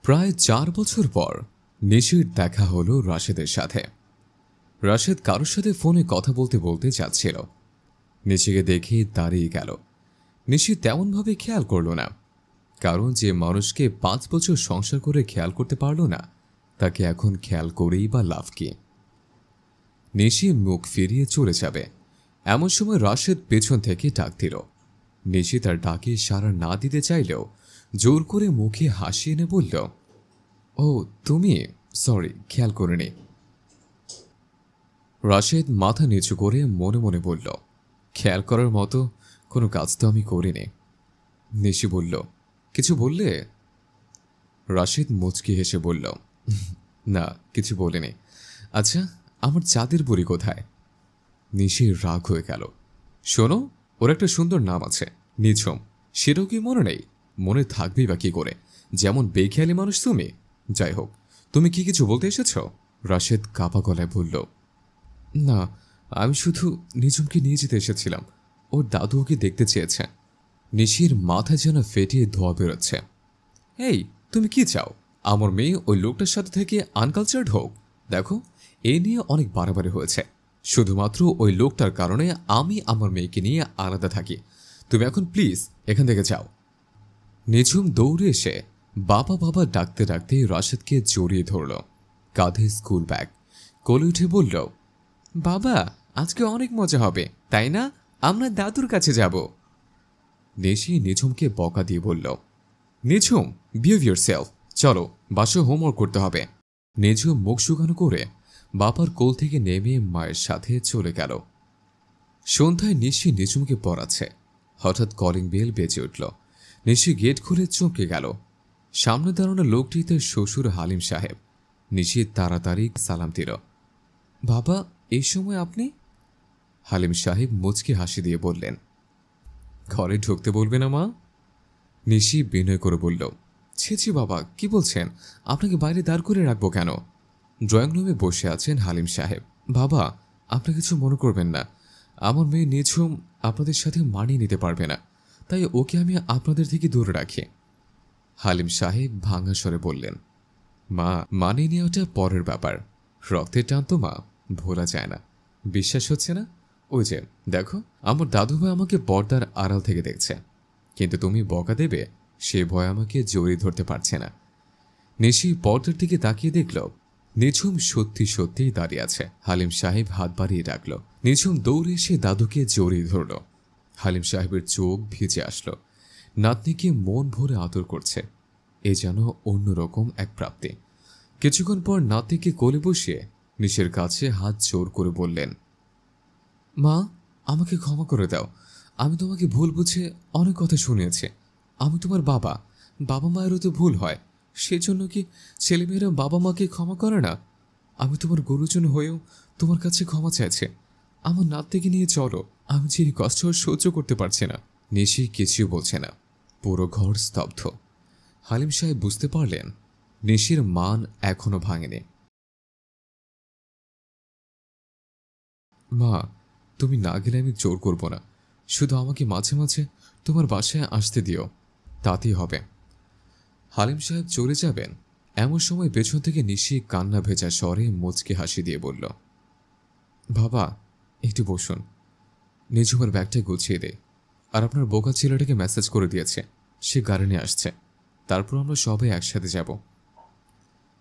প্রায় 4 বছর পর নিশির দেখা হলো রাশেদের সাথে। রাশেদ কারোর সাথে ফোনে কথা বলতে বলতে যাচ্ছিল। নিশিকে দেখে দাঁড়িয়ে গেল। নিশি তেমনভাবে খেয়াল করল না, কারণ যে মানুষকে 5 বছর সংসার করে খেয়াল করতে পারল না, তাকে এখন খেয়াল করেই বা লাভ কি। নিশি মুখ ফিরিয়ে চলে যাবে, এমন সময় রাশেদ পেছন থেকে ডাক দিল। নিশি তার ডাকে সাড়া না দিতে চাইলেও জোর করে মুখে হাসি এনে বলল, ও তুমি, সরি, খেয়াল করিনি। রাশেদ মাথা নিচু করে মনে মনে বলল, খেয়াল করার মতো কোনো কাজ তো আমি করিনি। নিশি বলল, কিছু বললে? রাশেদ মুচকি হেসে বলল, না, কিছু বলিনি। আচ্ছা, আমার চাঁদের বুড়ি কোথায়? নিশির রাগ হয়ে গেল। শোনো, ওর একটা সুন্দর নাম আছে, নিঝুম। সেটাও কি মনে নেই? মনে থাকবেই বা কি করে, যেমন বেখেয়ালি মানুষ তুমি। যাই হোক, তুমি কি কিছু বলতে এসেছ? রাশেদ কাপা গলায় বলল, না, আমি শুধু নিঝুমকে নিয়ে যেতে এসেছিলাম। ওর দাদু ওকে দেখতে চেয়েছে। নিশির মাথা যেন ফেটিয়ে ধোয়া বেরোচ্ছে। এই, তুমি কি চাও? আমার মেয়ে ওই লোকটার সাথে থেকে আনকালচার্ড হোক? দেখো, এ নিয়ে অনেক বাড়াবাড়ি হয়েছে। শুধুমাত্র ওই লোকটার কারণে আমি আমার মেয়েকে নিয়ে আলাদা থাকি। তুমি এখন প্লিজ এখান থেকে যাও। নিঝুম দৌড়ে এসে বাবা বাবা ডাকতে ডাকতে রাশেদকে জড়িয়ে ধরল। কাঁধে স্কুল ব্যাগ, কোলে উঠে বলল, বাবা, আজকে অনেক মজা হবে, তাই না? আমরা দাদুর কাছে যাব। নিশি নিঝুমকে বকা দিয়ে বলল, নিঝুম, বিহেভ ইয়োরসেলফ। চলো, বাসায় হোমওয়ার্ক করতে হবে। নিঝুম মুখ শুকানো করে বাবার কোল থেকে নেমে মায়ের সাথে চলে গেল। সন্ধ্যায় নিশি নিঝুমকে পড়াচ্ছে। হঠাৎ কলিং বেল বেজে উঠল। নিশি গেট খুলে চমকে গেল। সামনে দাঁড়ানো লোকটি তার শ্বশুর হালিম সাহেব। নিশি তাড়াতাড়ি সালাম দিল। বাবা, এই সময় আপনি? হালিম সাহেব মুচকি হাসি দিয়ে বললেন, ঘরে ঢুকতে বলবে না মা? নিশি বিনয় করে বলল, ছি ছি বাবা, কি বলছেন? আপনাকে বাইরে দাঁড় করে রাখবো কেন? ড্রয়িং রুমে বসে আছেন হালিম সাহেব। বাবা, আপনি কিছু মনে করবেন না। আমার মেয়ে নিঝুম আপনাদের সাথে মানিয়ে নিতে পারবে না, তাই ওকে আমি আপনাদের থেকে দূরে রাখি। হালিম সাহেব ভাঙা স্বরে বললেন, মা, মানিয়ে নেওয়াটা পরের ব্যাপার। রক্তের টান তো মা, ভোলা যায় না। বিশ্বাস হচ্ছে না? ওই যে দেখো, আমার দাদুভাই আমাকে পর্দার আড়াল থেকে দেখছে, কিন্তু তুমি বকা দেবে সে ভয় আমাকে জড়িয়ে ধরতে পারছে না। নিশি পর্দার দিকে তাকিয়ে দেখল নিঝুম সত্যি সত্যিই দাঁড়িয়ে আছে। হালিম সাহেব হাত বাড়িয়ে ডাকল। নিঝুম দৌড়ে এসে দাদুকে জড়িয়ে ধরল। হালিম সাহেবের চোখ ভিজে আসলো। নাতনিকে মন ভরে আদর করছে, এ যেন অন্যরকম এক প্রাপ্তি। কিছুক্ষণ পর নাতনিকে কোলে বসিয়ে নিশির কাছে হাত জোর করে বললেন, মা, আমাকে ক্ষমা করে দাও। আমি তোমাকে ভুল বুঝে অনেক কথা শুনিয়েছি। আমি তোমার বাবা, বাবা মায়েরও তো ভুল হয়। সেজন্য কি ছেলেমেয়েরা বাবা মাকে ক্ষমা করে না? আমি তোমার গুরুজন হয়েও তোমার কাছে ক্ষমা চাইছে। আমার নাতনিকে নিয়ে চলো, আমি যে এই কষ্ট সহ্য করতে পারছি না। নিশি কিছুই বলছে না। পুরো ঘর স্তব্ধ। হালিম সাহেব বুঝতে পারলেন নিশির মান এখনো ভাঙেনি। মা, তুমি না গেলে আমি জোর করব না। শুধু আমাকে মাঝে মাঝে তোমার বাসায় আসতে দিও, তাতেই হবে। হালিম সাহেব চলে যাবেন এমন সময় পেছন থেকে নিশি কান্না ভেজা স্বরে মুচকি হাসি দিয়ে বলল, বাবা, একটু বসুন। নিঝুমের ব্যাগটা গুছিয়ে দে। আর আপনার বোকা ছেলেটাকে মেসেজ করে দিয়েছে, সে গাড়ি নিয়ে আসছে। তারপর আমরা সবাই একসাথে যাব।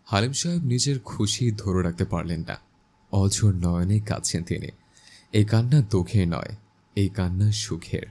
হালিম সাহেব নিজের খুশি ধরে রাখতে পারলেন না। অঝোর নয়নে কাঁদছেন তিনি। এই কান্না দুঃখের নয়, এই কান্না সুখের।